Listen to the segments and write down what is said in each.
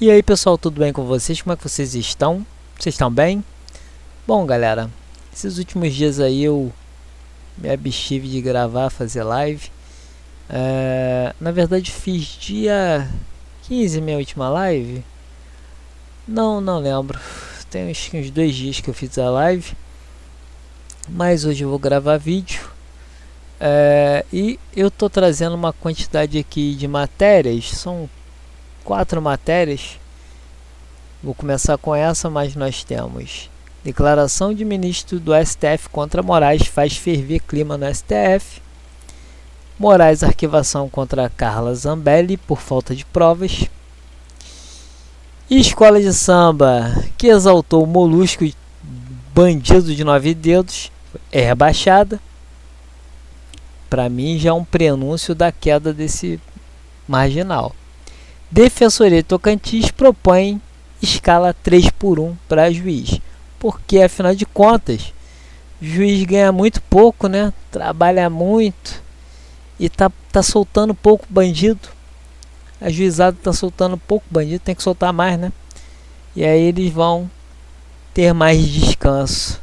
E aí pessoal, tudo bem com vocês? Como é que vocês estão? Vocês estão bem? Bom galera, esses últimos dias aí eu me abstive de gravar, fazer live. Na verdade fiz dia 15 minha última live. Não lembro, tem uns 2 dias que eu fiz a live. Mas hoje eu vou gravar vídeo. E eu tô trazendo uma quantidade aqui de matérias, são 4 matérias. Vou começar com essa, mas nós temos declaração de ministro do STF contra Moraes faz ferver clima no STF. Moraes arquivação contra Carla Zambelli por falta de provas. E escola de samba que exaltou o Molusco, bandido de 9 dedos, é rebaixada. Para mim já é um prenúncio da queda desse marginal. Defensoria Tocantins propõe escala 3/1 para juiz, porque afinal de contas juiz ganha muito pouco, né? Trabalha muito e tá soltando pouco bandido. A juizada tá soltando pouco bandido, tem que soltar mais, né? E aí eles vão ter mais descanso.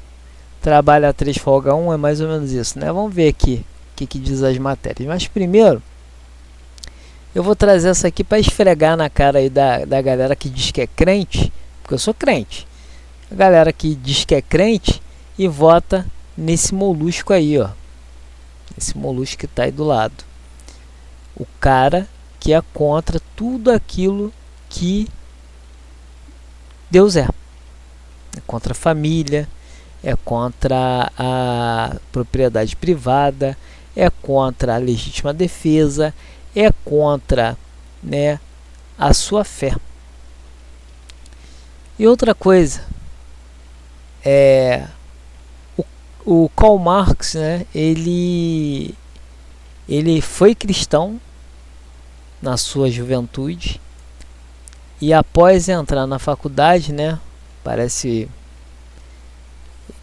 Trabalha 3, folga 1, é mais ou menos isso, né? Vamos ver aqui o que diz as matérias. Mas primeiro eu vou trazer essa aqui para esfregar na cara aí da galera que diz que é crente, porque eu sou crente. A galera que diz que é crente e vota nesse molusco aí, ó. Esse molusco que tá aí do lado. O cara que é contra tudo aquilo que Deus é. É contra a família, é contra a propriedade privada, é contra a legítima defesa, é contra, né, a sua fé. E outra coisa, o Karl Marx, né, ele foi cristão na sua juventude e após entrar na faculdade, né, parece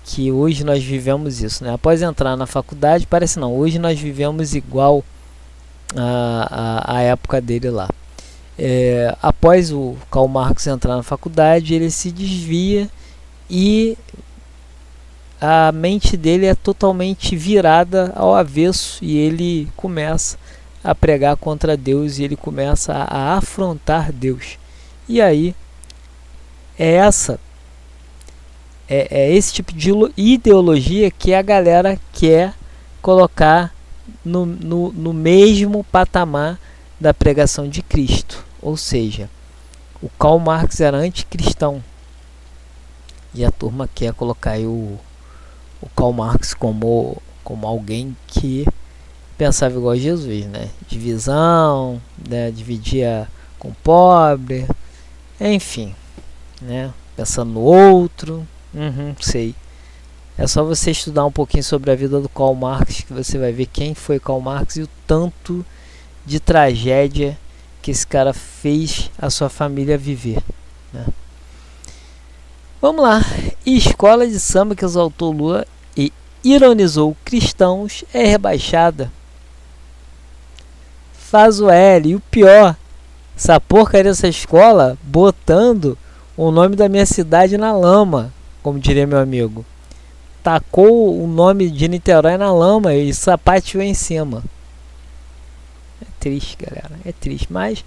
que hoje nós vivemos isso, né? Após entrar na faculdade, parece não, hoje nós vivemos igual a época dele lá. Após o Karl Marx entrar na faculdade, ele se desvia e a mente dele é totalmente virada ao avesso e ele começa a pregar contra Deus e ele começa a afrontar Deus. E aí é esse tipo de ideologia que a galera quer colocar no mesmo patamar da pregação de Cristo. Ou seja, o Karl Marx era anticristão e a turma quer colocar aí o Karl Marx como alguém que pensava igual a Jesus, né? Divisão, né? Dividia com o pobre, enfim, né? Pensando no outro. Sei. É só você estudar um pouquinho sobre a vida do Karl Marx que você vai ver quem foi Karl Marx e o tanto de tragédia que esse cara fez a sua família viver, né? Vamos lá. Escola de samba que exaltou Lula e ironizou cristãos é rebaixada. Faz o L. E o pior, essa porcaria dessa escola botando o nome da minha cidade na lama, como diria meu amigo. Tacou o nome de Niterói na lama e sapateou em cima. É triste, galera. É triste. Mas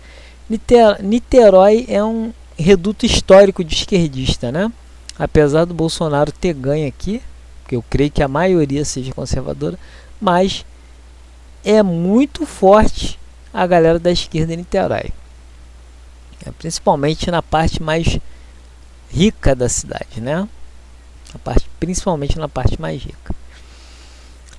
Niterói é um reduto histórico de esquerdista, né? Apesar do Bolsonaro ter ganho aqui, porque eu creio que a maioria seja conservadora, mas é muito forte a galera da esquerda em Niterói. Principalmente na parte mais rica da cidade, né? Principalmente na parte mais rica.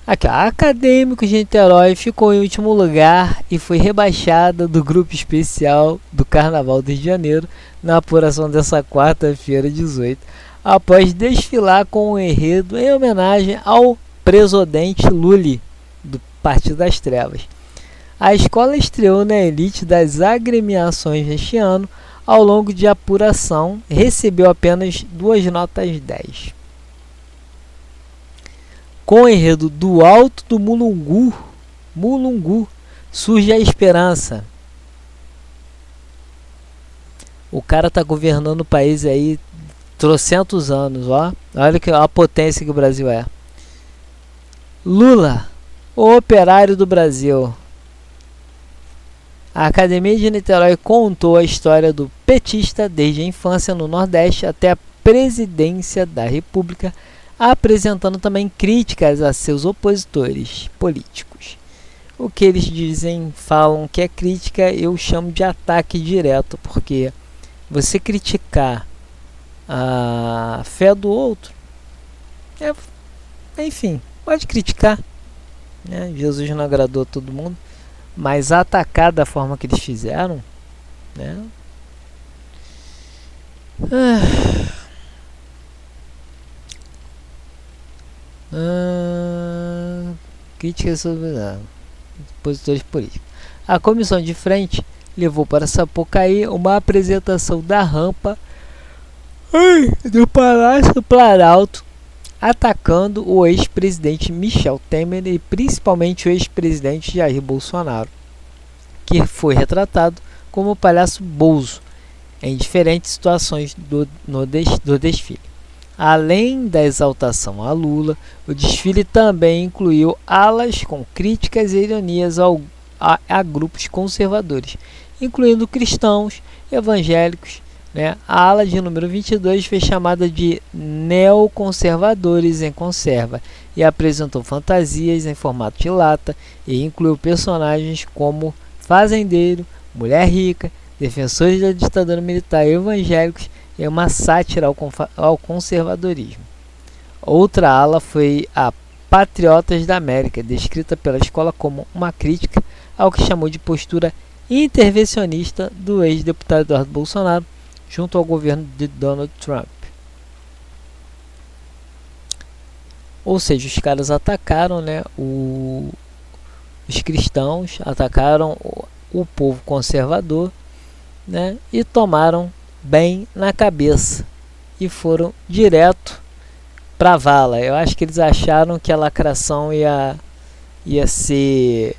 Aqui, ó, Acadêmicos de Niterói ficou em último lugar e foi rebaixada do grupo especial do Carnaval do Rio de Janeiro na apuração dessa quarta-feira 18, após desfilar com um enredo em homenagem ao presidente Lula do Partido das Trevas. A escola estreou na elite das agremiações neste ano. Ao longo de apuração, recebeu apenas 2 notas 10. Com o enredo do Alto do Mulungu, surge a esperança. O cara tá governando o país aí trocentos anos, ó. Olha a potência que o Brasil é. Lula, o operário do Brasil. A Academia de Niterói contou a história do petista desde a infância no Nordeste até a presidência da República, apresentando também críticas a seus opositores políticos. O que eles dizem, falam que é crítica, eu chamo de ataque direto, porque você criticar a fé do outro, enfim, pode criticar, né? Jesus não agradou a todo mundo, mas atacar da forma que eles fizeram, né? Críticas sobre opositores políticos. A comissão de frente levou para Sapucaí uma apresentação da rampa do Palácio Planalto, atacando o ex-presidente Michel Temer e principalmente o ex-presidente Jair Bolsonaro, que foi retratado como o palhaço Bozo em diferentes situações do desfile. Além da exaltação a Lula, o desfile também incluiu alas com críticas e ironias a grupos conservadores, incluindo cristãos, evangélicos, né? A ala de número 22 foi chamada de neoconservadores em conserva e apresentou fantasias em formato de lata e incluiu personagens como fazendeiro, mulher rica, defensores da ditadura militar e evangélicos e uma sátira ao conservadorismo. Outra ala foi a Patriotas da América, descrita pela escola como uma crítica ao que chamou de postura intervencionista do ex-deputado Eduardo Bolsonaro junto ao governo de Donald Trump. Ou seja, os caras atacaram, né, os cristãos, atacaram o povo conservador, né, e tomaram bem na cabeça e foram direto para a vala. Eu acho que eles acharam que a lacração ia ser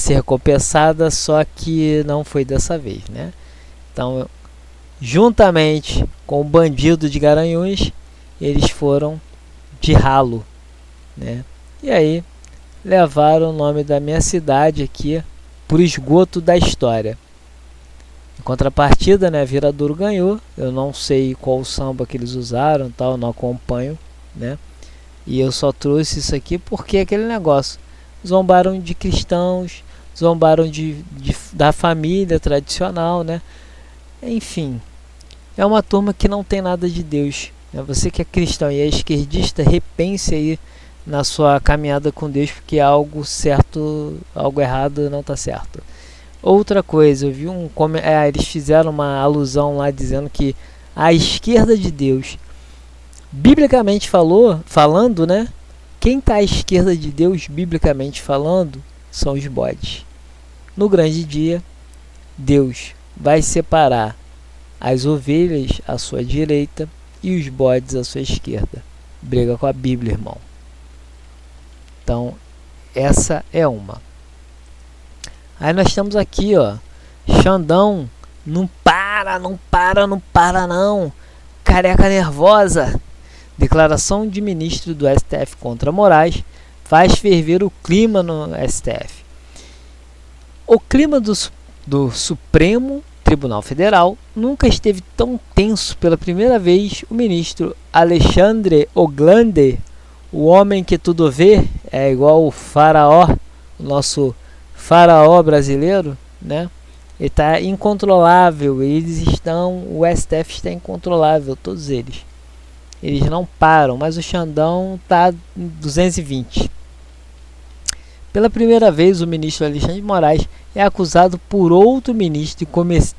recompensada, só que não foi dessa vez, né? Então, juntamente com o bandido de Garanhuns, eles foram de ralo, né? E aí levaram o nome da minha cidade aqui pro esgoto da história. Em contrapartida, né, Viradouro ganhou. Eu não sei qual samba que eles usaram, tal, não acompanho, né? E eu só trouxe isso aqui porque aquele negócio. Zombaram de cristãos, zombaram da família tradicional, né? Enfim, é uma turma que não tem nada de Deus, né? Você que é cristão e é esquerdista, repense aí na sua caminhada com Deus, porque algo certo, algo errado não está certo. Outra coisa, eu vi eles fizeram uma alusão lá dizendo que a esquerda de Deus, biblicamente falando, né? Quem está à esquerda de Deus, biblicamente falando, são os bodes. No grande dia, Deus vai separar as ovelhas à sua direita e os bodes à sua esquerda. Briga com a Bíblia, irmão. Então, essa é uma. Aí nós temos aqui, ó, Xandão, não para não. Careca nervosa. Declaração de ministro do STF contra Moraes faz ferver o clima no STF. O clima do Supremo Tribunal Federal nunca esteve tão tenso. Pela primeira vez, o ministro Alexandre Oglande, o homem que tudo vê, é igual o faraó, o nosso faraó brasileiro, né? Ele está incontrolável, o STF está incontrolável, todos eles. Eles não param, mas o Xandão está 220. Pela primeira vez, o ministro Alexandre de Moraes é acusado por outro ministro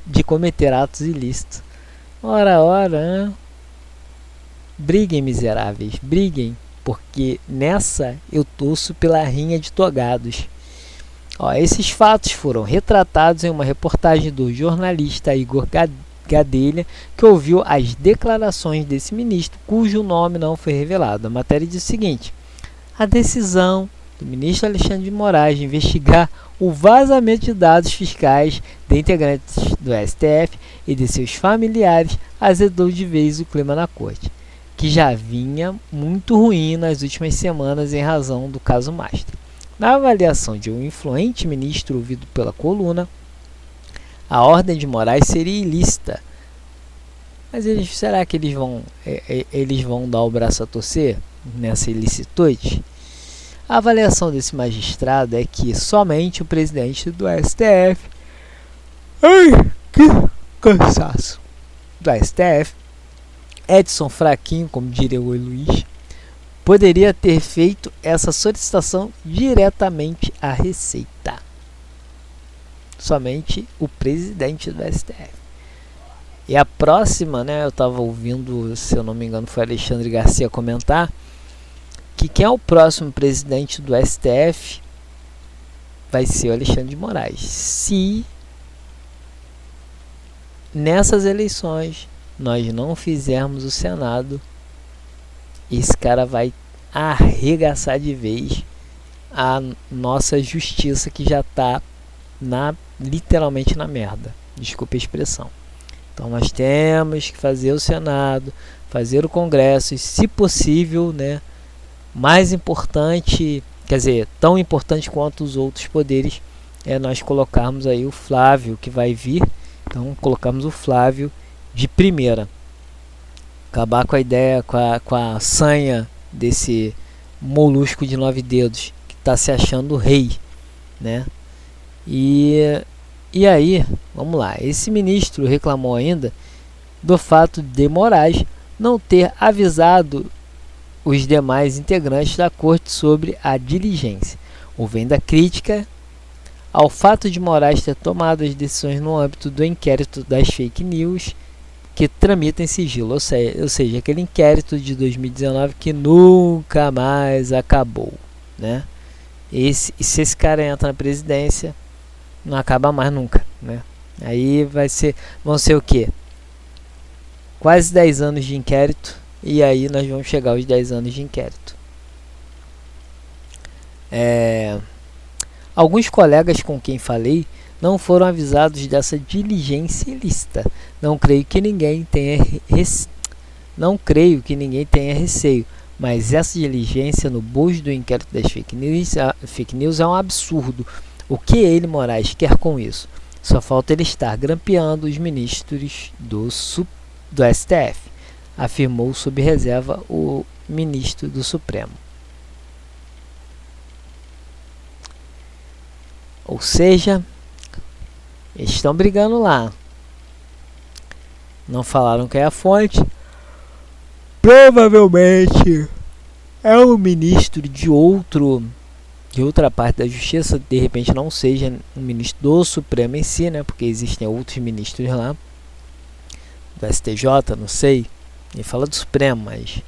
de cometer atos ilícitos. Ora, hein? Briguem, miseráveis, briguem, porque nessa eu torço pela rinha de togados. Ó, esses fatos foram retratados em uma reportagem do jornalista Igor Gadelha, que ouviu as declarações desse ministro, cujo nome não foi revelado. A matéria diz o seguinte: a decisão do ministro Alexandre de Moraes de investigar o vazamento de dados fiscais de integrantes do STF e de seus familiares azedou de vez o clima na corte, que já vinha muito ruim nas últimas semanas em razão do caso Master. Na avaliação de um influente ministro ouvido pela coluna, a ordem de Moraes seria ilícita. Mas será que eles vão dar o braço a torcer nessa ilicitude? A avaliação desse magistrado é que somente o presidente do STF, que cansaço, do STF, Edson Fraquinho, como diria o Luiz, poderia ter feito essa solicitação diretamente à Receita. Somente o presidente do STF. E a próxima, né, eu estava ouvindo, se eu não me engano, foi Alexandre Garcia comentar, que quem é o próximo presidente do STF vai ser o Alexandre de Moraes. Se nessas eleições nós não fizermos o Senado, esse cara vai arregaçar de vez a nossa justiça, que já está literalmente na merda. Desculpa a expressão. Então nós temos que fazer o Senado, fazer o Congresso e, se possível, né, mais importante, quer dizer, tão importante quanto os outros poderes, é nós colocarmos aí o Flávio, que vai vir. Então colocamos o Flávio de primeira. Acabar com a ideia, com a sanha desse molusco de 9 dedos, que está se achando rei, né? E aí, vamos lá, esse ministro reclamou ainda do fato de Moraes não ter avisado os demais integrantes da corte sobre a diligência. Houve ainda crítica ao fato de Moraes ter tomado as decisões no âmbito do inquérito das fake news que tramita em sigilo, ou seja, aquele inquérito de 2019 que nunca mais acabou, né? Se esse cara entra na presidência, não acaba mais nunca, né? Aí vão ser o quê? Quase 10 anos de inquérito, e aí nós vamos chegar aos 10 anos de inquérito. Alguns colegas com quem falei não foram avisados dessa diligência ilícita. Não creio que ninguém tenha receio, mas essa diligência no bojo do inquérito das fake news é um absurdo. O que ele, Moraes, quer com isso? Só falta ele estar grampeando os ministros do STF, afirmou sob reserva o ministro do Supremo. Ou seja, eles estão brigando lá. Não falaram quem é a fonte. Provavelmente é um ministro de outra parte da justiça. De repente não seja um ministro do Supremo em si, né? Porque existem outros ministros lá. Do STJ, não sei. Ele fala do Supremo, mas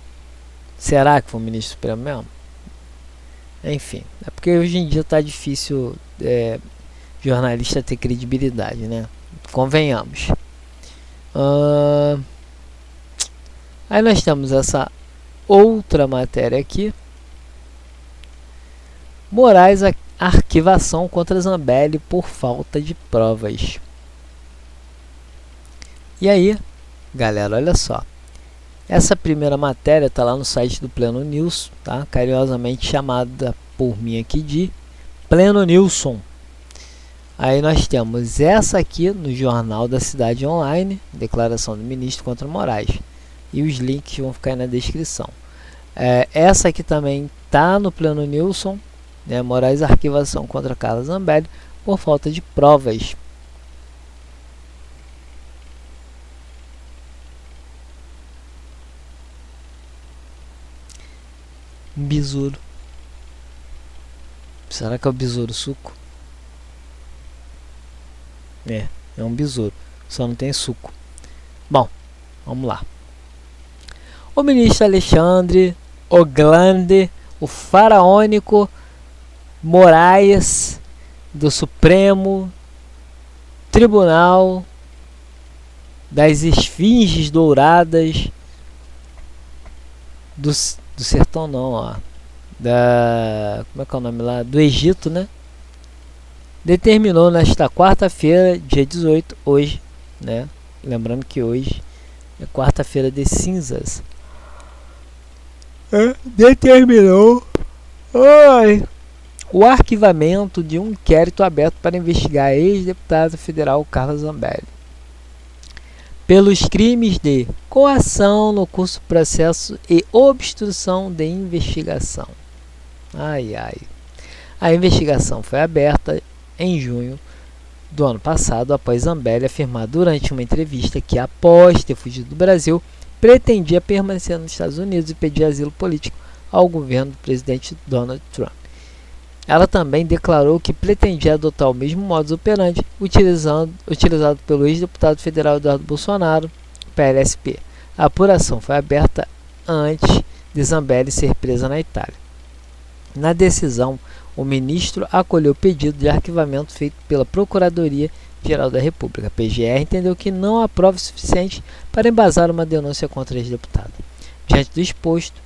será que foi um ministro do Supremo mesmo? Enfim, é porque hoje em dia está difícil jornalista ter credibilidade, né? Convenhamos. Aí nós temos essa outra matéria aqui. Moraes arquivação contra Zambelli por falta de provas. E aí, galera, olha só. Essa primeira matéria está lá no site do Pleno News, tá? Carinhosamente chamada por mim aqui de Pleno Nilson. Aí nós temos essa aqui no Jornal da Cidade Online, declaração do ministro contra Moraes. E os links vão ficar aí na descrição. Essa aqui também está no Pleno Nilson, né? Moraes arquivação contra Carla Zambelli por falta de provas. Um besouro. Será que é o besouro suco? É um besouro, só não tem suco. Bom, vamos lá. O ministro Alexandre Oglande, o faraônico Moraes do Supremo Tribunal das Esfinges Douradas do Sertão, não, ó. como é que é o nome lá? Do Egito, né? Determinou nesta quarta-feira, dia 18, hoje, né? Lembrando que hoje é quarta-feira de cinzas. Determinou o arquivamento de um inquérito aberto para investigar ex-deputado federal Carlos Zambelli pelos crimes de coação no curso do processo e obstrução de investigação. A investigação foi aberta em junho do ano passado, após Zambelli afirmar durante uma entrevista que, após ter fugido do Brasil, pretendia permanecer nos Estados Unidos e pedir asilo político ao governo do presidente Donald Trump. Ela também declarou que pretendia adotar o mesmo modus operandi utilizado pelo ex-deputado federal Eduardo Bolsonaro, PLSP. A apuração foi aberta antes de Zambelli ser presa na Itália. Na decisão, o ministro acolheu o pedido de arquivamento feito pela Procuradoria-Geral da República. A PGR entendeu que não há prova suficiente para embasar uma denúncia contra a ex-deputada. Diante do exposto,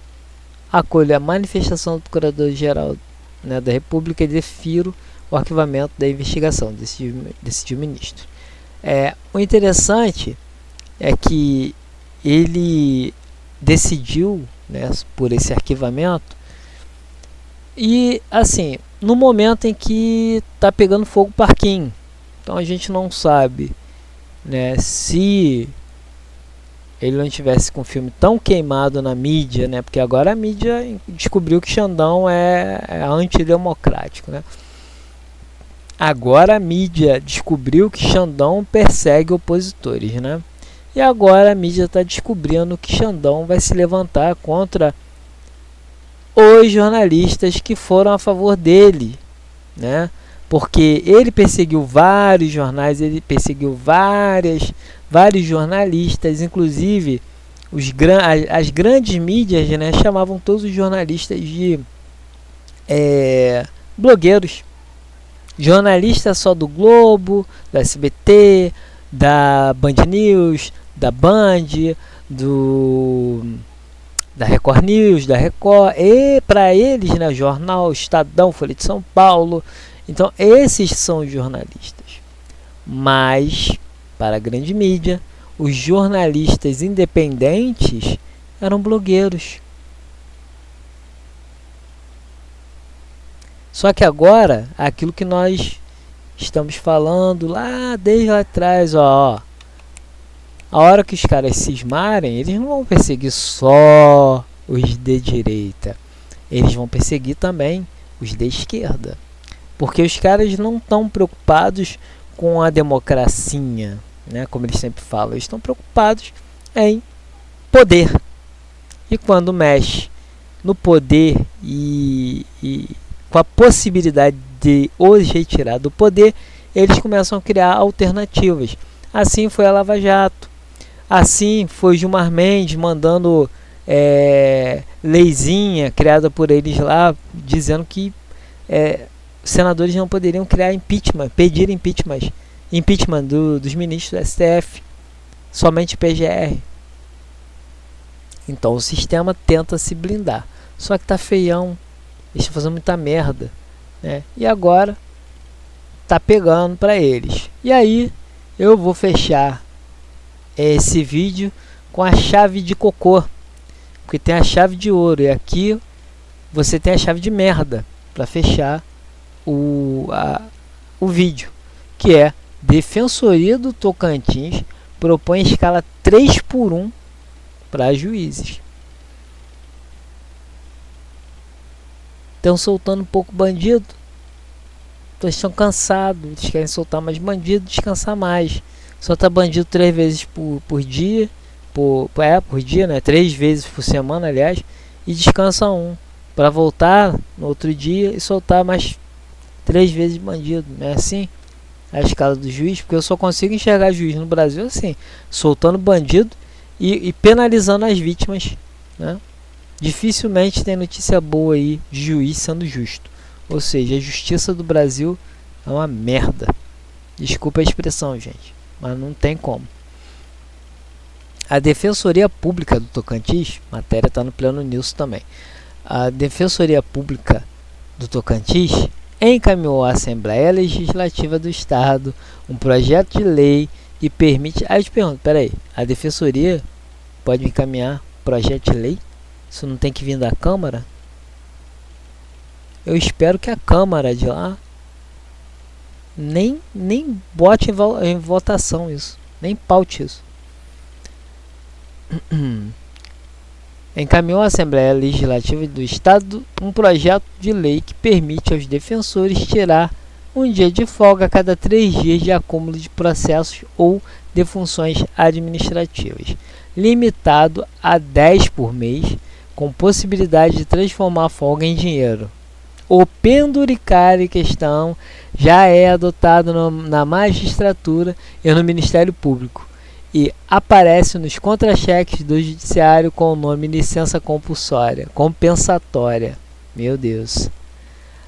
acolho a manifestação do Procurador-Geral da República e defiro o arquivamento da investigação, decidiu o ministro. O interessante é que ele decidiu, né, por esse arquivamento e, assim, no momento em que está pegando fogo o parquinho. Então a gente não sabe, né, se ele não tivesse com o filme tão queimado na mídia, né? Porque agora a mídia descobriu que Xandão é antidemocrático, né? Agora a mídia descobriu que Xandão persegue opositores, né? E agora a mídia está descobrindo que Xandão vai se levantar contra os jornalistas que foram a favor dele, né? Porque ele perseguiu vários jornais, ele perseguiu vários jornalistas, inclusive as grandes mídias, né, chamavam todos os jornalistas de blogueiros. Jornalista só do Globo, do SBT, da Band News, da Band, da Record News, da Record, e para eles, né, Jornal, Estadão, Folha de São Paulo. Então esses são os jornalistas. Mas para a grande mídia, os jornalistas independentes eram blogueiros. Só que agora, aquilo que nós estamos falando lá desde lá atrás, a hora que os caras cismarem, eles não vão perseguir só os de direita, eles vão perseguir também os de esquerda, porque os caras não estão preocupados com a democracia, né, como eles sempre falam, eles estão preocupados em poder. E quando mexe no poder e com a possibilidade de os retirar do poder, eles começam a criar alternativas. Assim foi a Lava Jato, assim foi Gilmar Mendes mandando leizinha criada por eles lá, dizendo que senadores não poderiam criar impeachment, pedir impeachment dos ministros do STF, somente PGR. Então o sistema tenta se blindar, só que tá feião, eles estão fazendo muita merda, né? E agora tá pegando para eles. E aí eu vou fechar esse vídeo com a chave de cocô, porque tem a chave de ouro e aqui você tem a chave de merda para fechar o vídeo, que é: Defensoria do Tocantins propõe escala 3x1 para juízes. Estão soltando um pouco bandido, então estão cansados, eles querem soltar mais bandido, descansar mais. Solta bandido 3 vezes por dia, por dia, né? 3 vezes por semana, aliás, e descansa um, para voltar no outro dia e soltar mais 3 vezes bandido, não é assim a escala do juiz? Porque eu só consigo enxergar juiz no Brasil assim, soltando bandido e penalizando as vítimas, né? Dificilmente tem notícia boa aí de juiz sendo justo. Ou seja, a justiça do Brasil é uma merda. Desculpa a expressão, gente, mas não tem como. A Defensoria Pública do Tocantins, matéria está no Plano News também, a Defensoria Pública do Tocantins encaminhou à Assembleia Legislativa do Estado um projeto de lei que permite... Aí eu te pergunto, peraí, a Defensoria pode encaminhar projeto de lei? Isso não tem que vir da Câmara? Eu espero que a Câmara de lá nem bote em votação isso, nem paute isso. Encaminhou à Assembleia Legislativa do Estado um projeto de lei que permite aos defensores tirar um dia de folga a cada 3 dias de acúmulo de processos ou de funções administrativas, limitado a 10 por mês, com possibilidade de transformar a folga em dinheiro. O penduricário em questão já é adotado na magistratura e no Ministério Público e aparece nos contra-cheques do Judiciário com o nome licença compensatória. Meu Deus.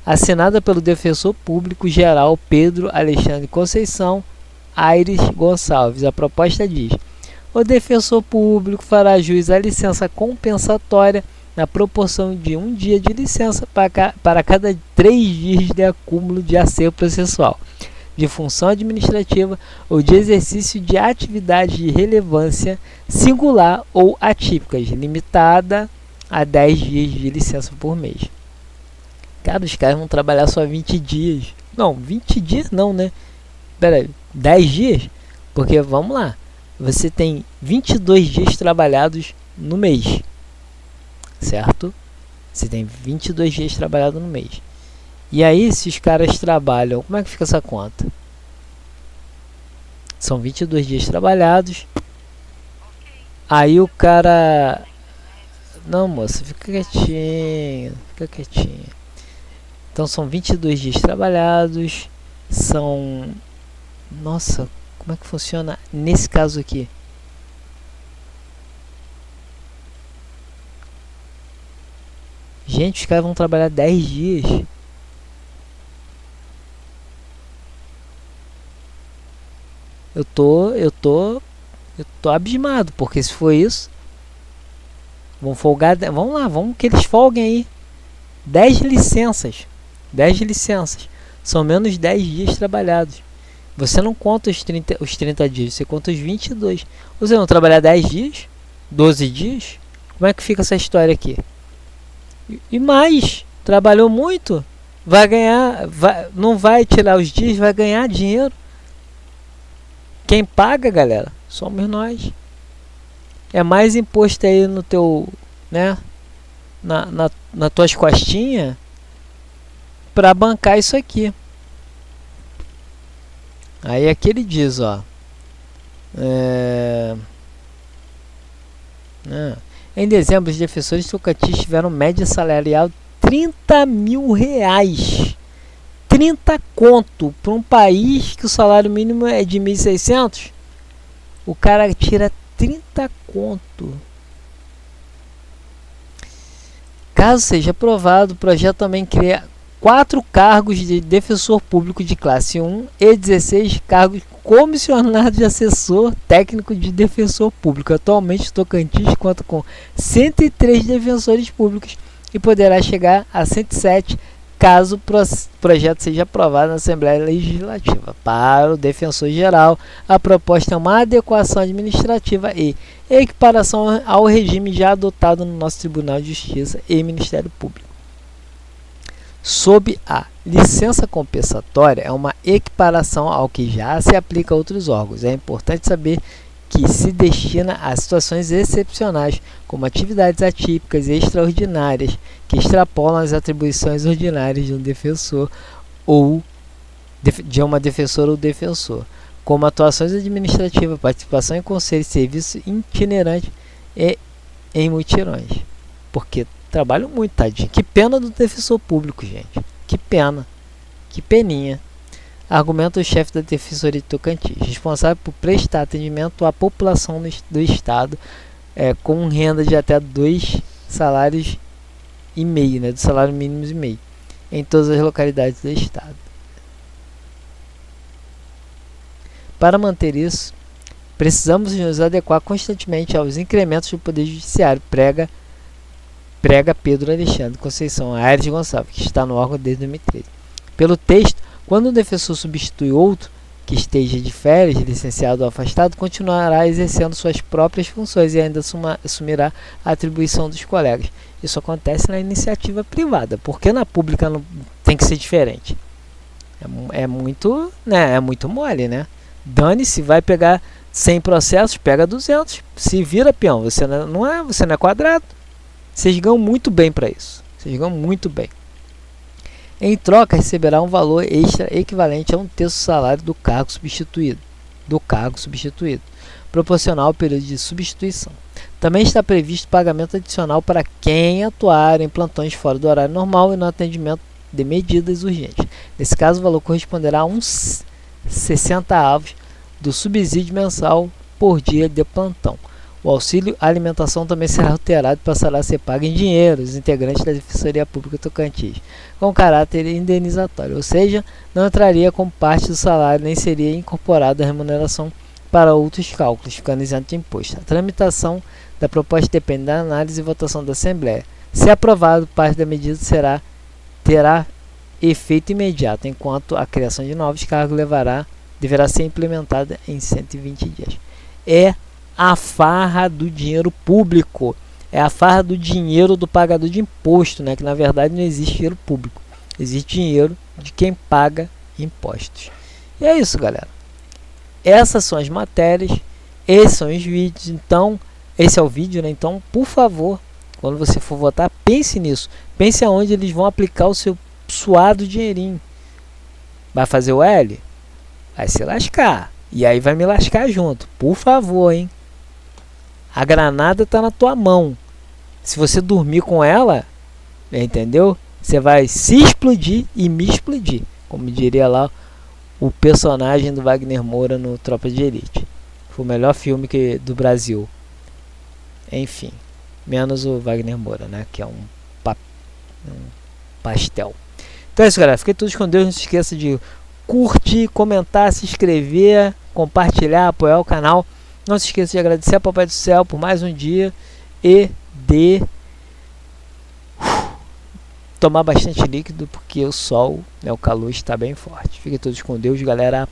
Assinada pelo Defensor Público Geral Pedro Alexandre Conceição Aires Gonçalves. A proposta diz: o Defensor Público fará jus à licença compensatória na proporção de 1 dia de licença para cada 3 dias de acúmulo de acervo processual, de função administrativa ou de exercício de atividade de relevância singular ou atípicas, limitada a 10 dias de licença por mês. Cara, os caras vão trabalhar só 20 dias. Não, 20 dias não, né? Pera aí, 10 dias? Porque, vamos lá, você tem 22 dias trabalhados no mês, certo? Você tem 22 dias trabalhados no mês. E aí, se os caras trabalham, como é que fica essa conta? São 22 dias trabalhados. Aí o cara... Não, moça, fica quietinho. Fica quietinho. Então, são 22 dias trabalhados. São... Nossa, como é que funciona nesse caso aqui? Gente, os caras vão trabalhar 10 dias. Eu tô abismado, porque se for isso, vão folgar, vamos lá, vamos que eles folguem aí. 10 licenças. 10 licenças. São menos 10 dias trabalhados. Você não conta os 30 dias, você conta os 22. Você não trabalhar 10 dias? 12 dias? Como é que fica essa história aqui? E mais, trabalhou muito, vai ganhar, não vai tirar os dias, vai ganhar dinheiro. Quem paga, galera, somos nós. É mais imposto aí no teu, né, na tuas costinhas para bancar isso aqui. Aí aqui ele diz, ó, em dezembro os defensores Tocantins tiveram média salarial 30 mil reais. 30 conto para um país que o salário mínimo é de 1.600. O cara tira 30 conto. Caso seja aprovado, o projeto também cria 4 cargos de defensor público de classe 1 e 16 cargos comissionados de assessor técnico de defensor público. Atualmente, Tocantins conta com 103 defensores públicos e poderá chegar a 107 caso o projeto seja aprovado na Assembleia Legislativa. Para o defensor geral, a proposta é uma adequação administrativa e equiparação ao regime já adotado no nosso Tribunal de Justiça e Ministério Público. Sob a licença compensatória, é uma equiparação ao que já se aplica a outros órgãos. É importante saber que se destina a situações excepcionais, como atividades atípicas e extraordinárias, que extrapolam as atribuições ordinárias de um defensor ou de uma defensora ou defensor, como atuações administrativas, participação em conselhos, serviços itinerantes e em mutirões. Porque trabalho muito, tadinho. Que pena do defensor público, gente. Que pena. Que peninha. Argumenta o chefe da Defensoria de Tocantins, responsável por prestar atendimento à população do Estado com renda de até 2 salários e meio, né, do salário mínimo e meio, em todas as localidades do Estado. Para manter isso, precisamos nos adequar constantemente aos incrementos do Poder Judiciário, prega Pedro Alexandre Conceição Aires Gonçalves, que está no órgão desde 2013. Pelo texto, quando um defensor substitui outro que esteja de férias, licenciado ou afastado, continuará exercendo suas próprias funções e ainda assumirá a atribuição dos colegas. Isso acontece na iniciativa privada, porque na pública não tem que ser diferente. É muito, né? É muito mole, né? Dane-se, vai pegar 100 processos, pega 200. Se vira, peão. Você não é quadrado. Vocês ganham muito bem para isso. Vocês ganham muito bem. Em troca, receberá um valor extra equivalente a um terço do salário do cargo substituído, proporcional ao período de substituição. Também está previsto pagamento adicional para quem atuar em plantões fora do horário normal e no atendimento de medidas urgentes. Nesse caso, o valor corresponderá a uns 60 avos do subsídio mensal por dia de plantão. O auxílio alimentação também será alterado e passará a ser pago em dinheiro aos integrantes da Defensoria Pública Tocantins, com caráter indenizatório, ou seja, não entraria como parte do salário nem seria incorporada a remuneração para outros cálculos, ficando isento de imposto. A tramitação da proposta depende da análise e votação da Assembleia. Se aprovado, parte da medida terá efeito imediato, enquanto a criação de novos cargos deverá ser implementada em 120 dias. É a farra do dinheiro público, é a farra do dinheiro do pagador de imposto, né? Que na verdade não existe dinheiro público, existe dinheiro de quem paga impostos. E é isso, galera. Essas são as matérias, esses são os vídeos. Então, esse é o vídeo, né? Então, por favor, quando você for votar, pense nisso. Pense aonde eles vão aplicar o seu suado dinheirinho. Vai fazer o L? Vai se lascar. E aí vai me lascar junto. Por favor, hein? A granada está na tua mão. Se você dormir com ela, entendeu? Você vai se explodir e me explodir. Como diria lá o personagem do Wagner Moura no Tropa de Elite. Foi o melhor filme do Brasil. Enfim. Menos o Wagner Moura, né? Que é um pastel. Então é isso, galera. Fiquem todos com Deus. Não se esqueça de curtir, comentar, se inscrever, compartilhar, apoiar o canal. Não se esqueça de agradecer ao Papai do Céu por mais um dia e de tomar bastante líquido, porque o sol, né, o calor está bem forte. Fiquem todos com Deus, galera.